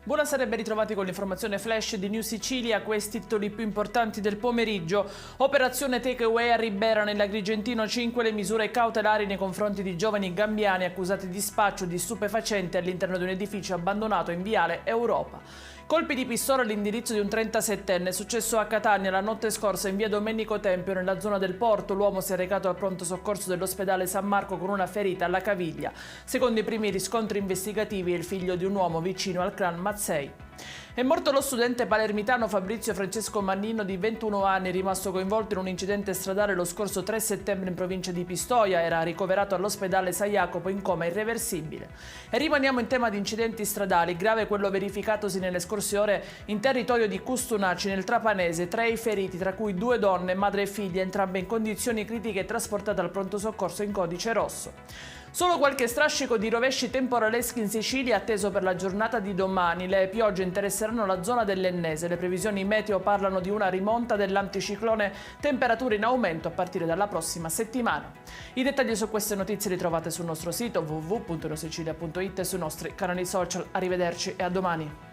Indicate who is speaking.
Speaker 1: Buonasera e ben ritrovati con l'informazione flash di New Sicilia. Questi titoli più importanti del pomeriggio. Operazione Takeaway a Ribera nell'Agrigentino, 5 le misure cautelari nei confronti di giovani gambiani accusati di spaccio di stupefacenti all'interno di un edificio abbandonato in Viale Europa. Colpi di pistola all'indirizzo di un 37enne, successo a Catania la notte scorsa in via Domenico Tempio nella zona del porto. L'uomo si è recato al pronto soccorso dell'ospedale San Marco con una ferita alla caviglia. Secondo i primi riscontri investigativi è il figlio di un uomo vicino al clan Mazzei. È morto lo studente palermitano Fabrizio Francesco Mannino di 21 anni, rimasto coinvolto in un incidente stradale lo scorso 3 settembre in provincia di Pistoia. Era ricoverato all'ospedale San Jacopo in coma irreversibile. E rimaniamo in tema di incidenti stradali. Grave quello verificatosi nelle scorse ore in territorio di Custonaci, nel Trapanese. 3 i feriti, tra cui 2 donne, madre e figlia, entrambe in condizioni critiche, trasportate al pronto soccorso in codice rosso. Solo qualche strascico di rovesci temporaleschi in Sicilia atteso per la giornata di domani. Le piogge interesseranno la zona dell'Ennese. Le previsioni meteo parlano di una rimonta dell'anticiclone, temperature in aumento a partire dalla prossima settimana. I dettagli su queste notizie li trovate sul nostro sito www.neusicilia.it e sui nostri canali social. Arrivederci e a domani.